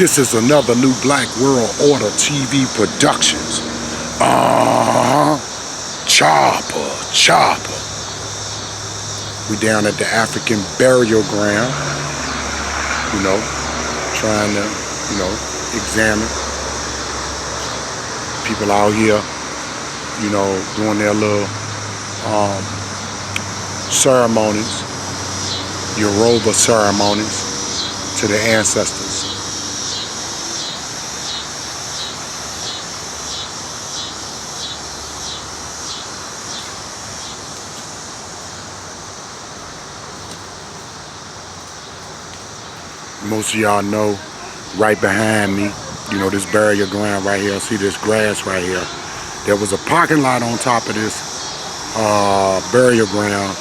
This is another new Black World Order TV Productions. Chopper. We down at the African burial ground, trying to, examine. People out here, doing their little ceremonies, Yoruba ceremonies to the ancestors. Most of y'all know, right behind me, this burial ground right here. See this grass right here. There was a parking lot on top of this burial ground,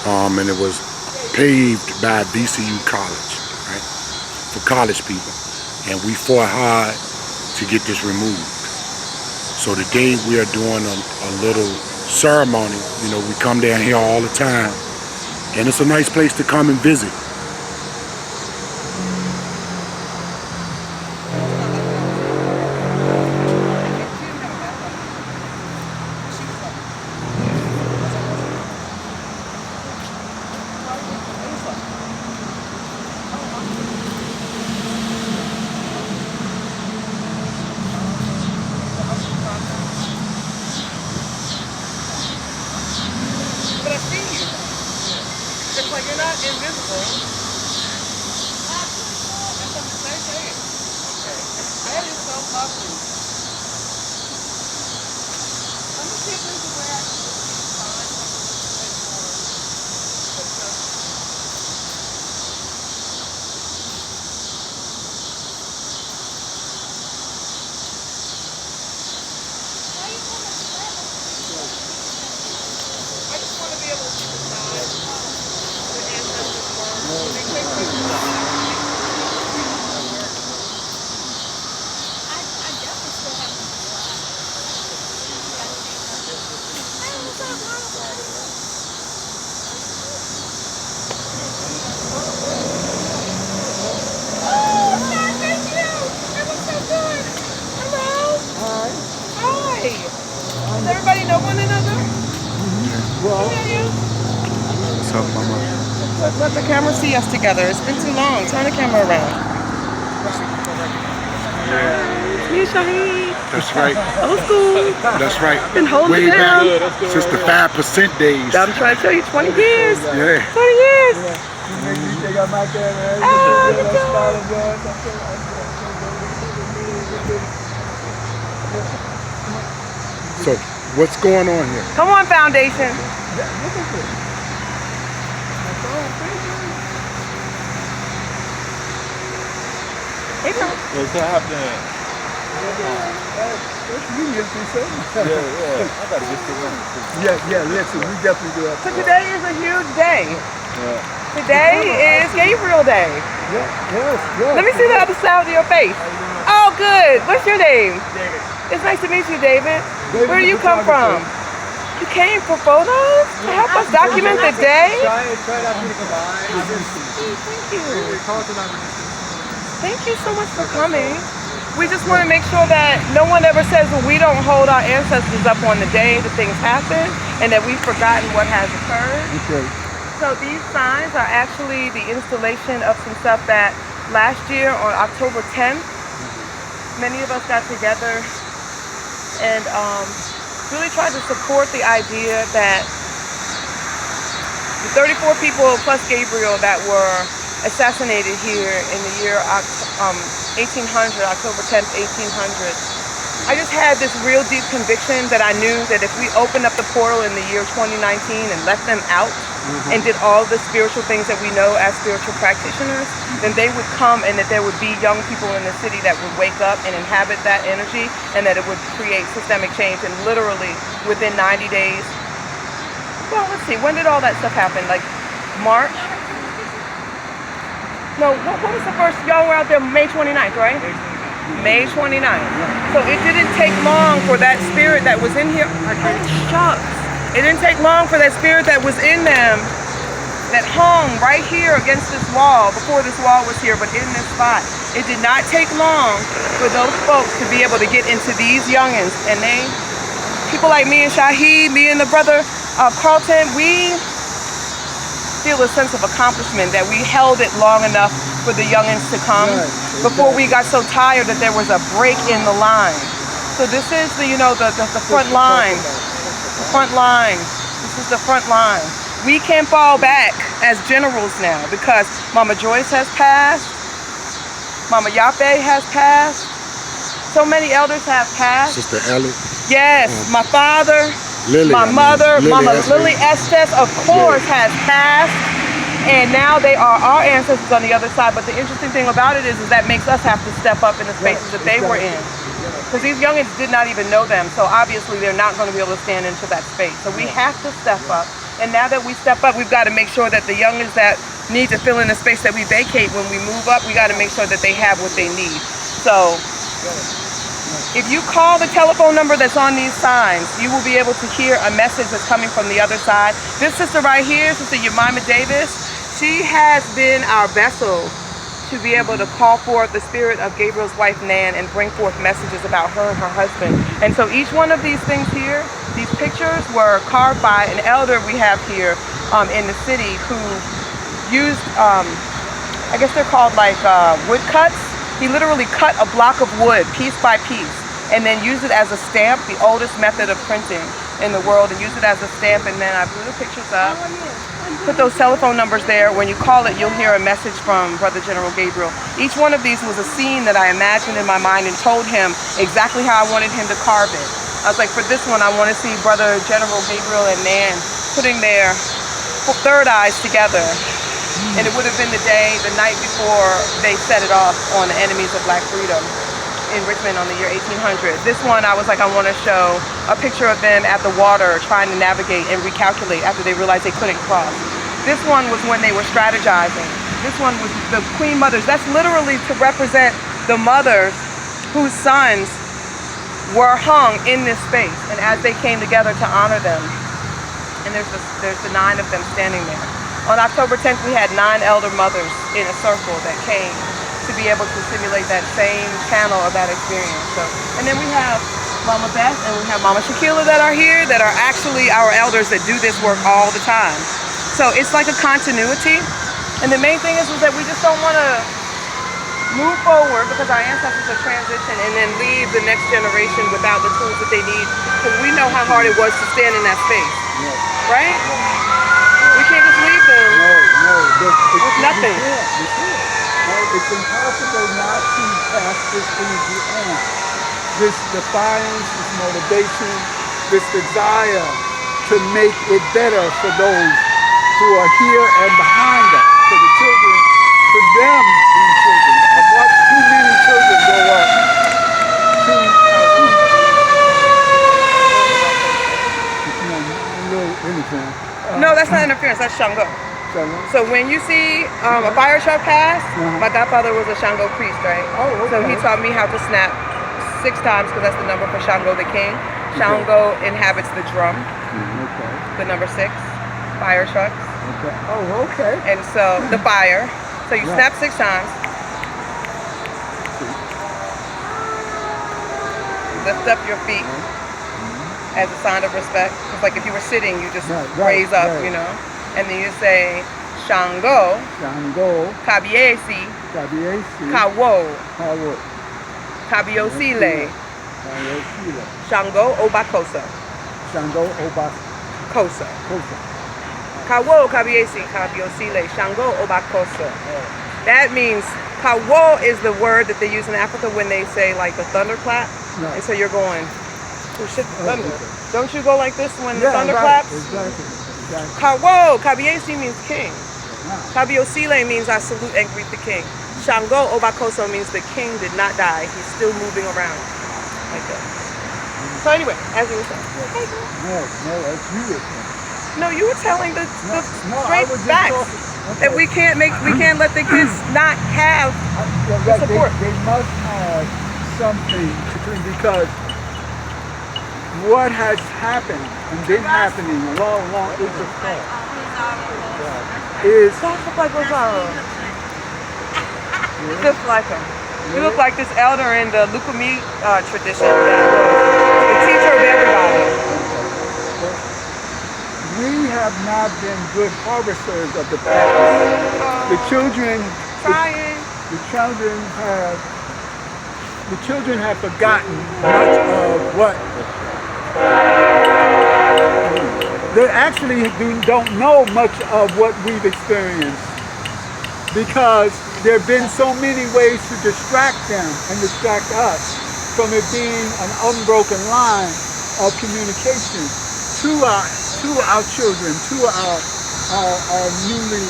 and it was paved by VCU College, right, for college people. And we fought hard to get this removed. So today we are doing a little ceremony. We come down here all the time, and it's a nice place to come and visit. But I see you. It's like you're not invisible. That's what the same thing. Okay. That is so lovely. Let me see if there's a way I can find Does everybody know one another? Well, what's up, mama? Let the camera see us together. It's been too long. Turn the camera around. Me, Shahid. That's right. Old school. That's right. Been holding way it down. back since the 5% days. I'm trying to tell you, 20 years. Yeah. 20 years. So, what's going on here? Come on, Foundation. Hey, Tom. What's happening? Yeah, listen, we definitely do that. So today is a huge day. Today is Gabriel Day. Yes. Let me see the other side of your face. Oh, good. What's your name? David. It's nice to meet you, David. Where do you come from? You came for photos to help us document the day? Thank you so much for coming. We just want to make sure that no one ever says, well, we don't hold our ancestors up on the day that things happen and that we've forgotten what has occurred. Okay. So these signs are actually the installation of some stuff that last year on October 10th, many of us got together and really tried to support the idea that the 34 people plus Gabriel that were assassinated here in the year 1800, October 10th, 1800. I just had this real deep conviction that I knew that if we opened up the portal in the year 2019 and let them out and did all the spiritual things that we know as spiritual practitioners, then they would come and that there would be young people in the city that would wake up and inhabit that energy and that it would create systemic change. And literally within 90 days, well, let's see, when did all that stuff happen? Like March? No, what was the first, y'all were out there May 29th, right? May 29th. So it didn't take long for that spirit that was in here. Oh, shucks. It didn't take long for that spirit that was in them that hung right here against this wall, before this wall was here, but in this spot. It did not take long for those folks to be able to get into these youngins, and people like me and Shaheed, me and the brother Carlton, we feel a sense of accomplishment that we held it long enough for the youngins to come before we got so tired that there was a break in the line. So this is the front line. The front line. This is the front line. We can't fall back as generals now because Mama Joyce has passed. Mama Yape has passed. So many elders have passed. Sister Ellie. Yes, my father, Lily, my mother, Mama Lily Estes. Estes, of course, has passed. And now they are our ancestors on the other side. But the interesting thing about it is that makes us have to step up in the spaces that they were in. Because these youngins did not even know them. So obviously they're not going to be able to stand into that space. So we have to step up. And now that we step up, we've got to make sure that the youngins that need to fill in the space that we vacate when we move up, we got to make sure that they have what they need. So if you call the telephone number that's on these signs, you will be able to hear a message that's coming from the other side. This sister right here, Sister Yemima Davis, she has been our vessel to be able to call forth the spirit of Gabriel's wife Nan and bring forth messages about her and her husband. And so each one of these things here, these pictures were carved by an elder we have here in the city who used, I guess they're called like wood cuts. He literally cut a block of wood piece by piece and then used it as a stamp, the oldest method of printing in the world, and used it as a stamp. And then I blew the pictures up, put those telephone numbers there. When you call it, you'll hear a message from Brother General Gabriel. Each one of these was a scene that I imagined in my mind and told him exactly how I wanted him to carve it. I was like, for this one, I want to see Brother General Gabriel and Nan putting their third eyes together. And it would have been the night before they set it off on the enemies of Black freedom in Richmond on the year 1800. This one, I was like, I want to show a picture of them at the water trying to navigate and recalculate after they realized they couldn't cross. This one was when they were strategizing. This one was the Queen Mothers. That's literally to represent the mothers whose sons were hung in this space, and as they came together to honor them. And there's the 9 of them standing there. On October 10th, we had 9 elder mothers in a circle that came to be able to simulate that same channel of that experience. So, and then we have Mama Beth and we have Mama Shaquila that are here, that are actually our elders that do this work all the time. So it's like a continuity. And the main thing is that we just don't want to move forward because our ancestors are transition and then leave the next generation without the tools that they need, because we know how hard it was to stand in that space, right? We can't just leave them with nothing. It's impossible not to pass this energy on. This defiance, this motivation, this desire to make it better for those who are here and behind us, for the children, for them being children. I've watched too many children grow up No, that's not interference, that's Shango. So when you see a fire truck pass, my godfather was a Shango priest, right? Oh, okay. So he taught me how to snap 6 times, because that's the number for Shango the king. Shango inhabits the drum, the number 6, fire trucks. Okay. Oh, okay. And so the fire. So you snap 6 times. Lift up your feet as a sign of respect. It's like if you were sitting, you just raise up, you know. And then you say, Shango, Kabiesi, Kawo, Kabiosile, Shango Obakosa. Kosa. Kawo, Kabiesi, Kabiosile, Shango Obakosa. That means, Kawo is the word that they use in Africa when they say like the thunderclap. And so you're going, oh shit, thunder. Don't you go like this when the thunder claps? Exactly. Kawo, Kabiesi means king. Kabiosile means I salute and greet the king. Shango Obakoso means the king did not die. He's still moving around. Like that. So anyway, as you were saying. No, you were telling the straight facts. That we can't let the kids not have the support. They must have something to do, because what has happened and been happening along is the fault. is Don't look like Rosario. Just like him. You look like this elder in the Lukumi tradition that was the teacher of everybody. we have not been good harvesters of the past. The children, Trying. the children have forgotten much of what they actually don't know much of what we've experienced, because there have been so many ways to distract them and distract us from it being an unbroken line of communication to our children, to our newly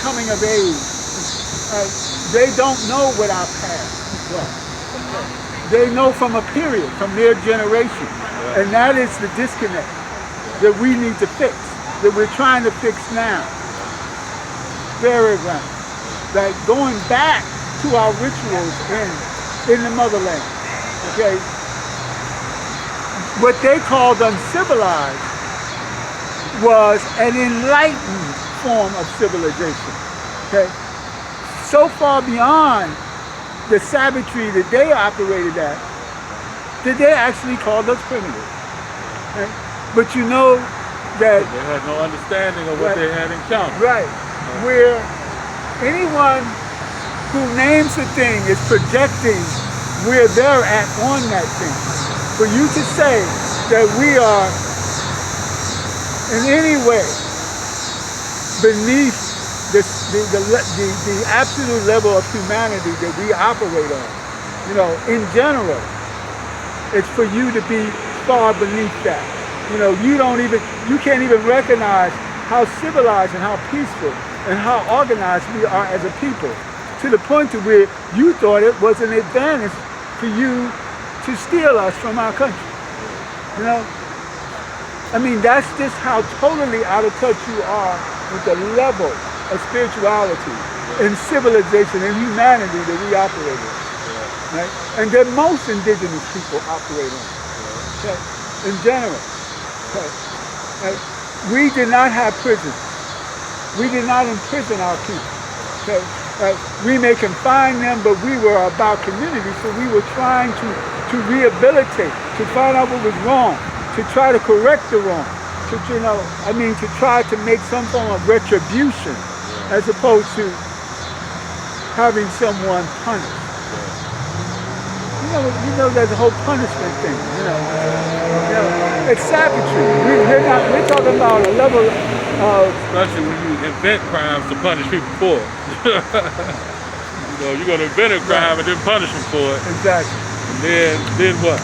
coming of age. They don't know what our past was. They know from a period, from their generation. And that is the disconnect that we need to fix, that we're trying to fix now. Burial ground. Like going back to our rituals in the motherland. Okay? What they called uncivilized was an enlightened form of civilization. Okay? So far beyond the savagery that they operated at, that they actually called us primitive. Okay? But you know that They had no understanding of what they had encountered. right, where anyone who names a thing is projecting where they're at on that thing. For you to say that we are in any way beneath the absolute level of humanity that we operate on, you know, in general, it's for you to be far beneath that. You know, you can't even recognize how civilized and how peaceful and how organized we are as a people, to the point to where you thought it was an advantage for you to steal us from our country. You know? I mean, that's just how totally out of touch you are with the level of spirituality and civilization and humanity that we operate in. Right? And that most indigenous people operate on. Okay? In general. Okay? Right? We did not have prisons. We did not imprison our people. Okay? We may confine them, but we were about community, so we were trying to rehabilitate, to find out what was wrong, to try to correct the wrong, to try to make some form of retribution, as opposed to having someone punished. You know there's a whole punishment thing, it's savagery. We're talking about a level of... Especially when you invent crimes to punish people for it. You're going to invent a crime and then punish them for it. Exactly. And then what?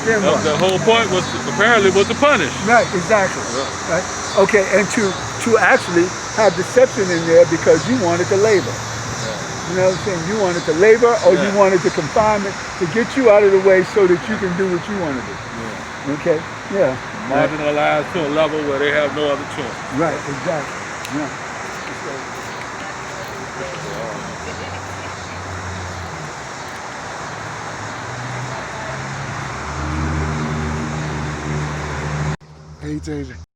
Then what? The whole point was apparently to punish. Right, exactly. Right? Okay, and to actually have deception in there because you wanted to labor. You know what I'm saying? You wanted to labor, or you wanted the confinement to get you out of the way so that you can do what you want to do. Yeah. Okay? Yeah. Marginalized to a level where they have no other choice. Right, exactly. Yeah. Hey, JJ.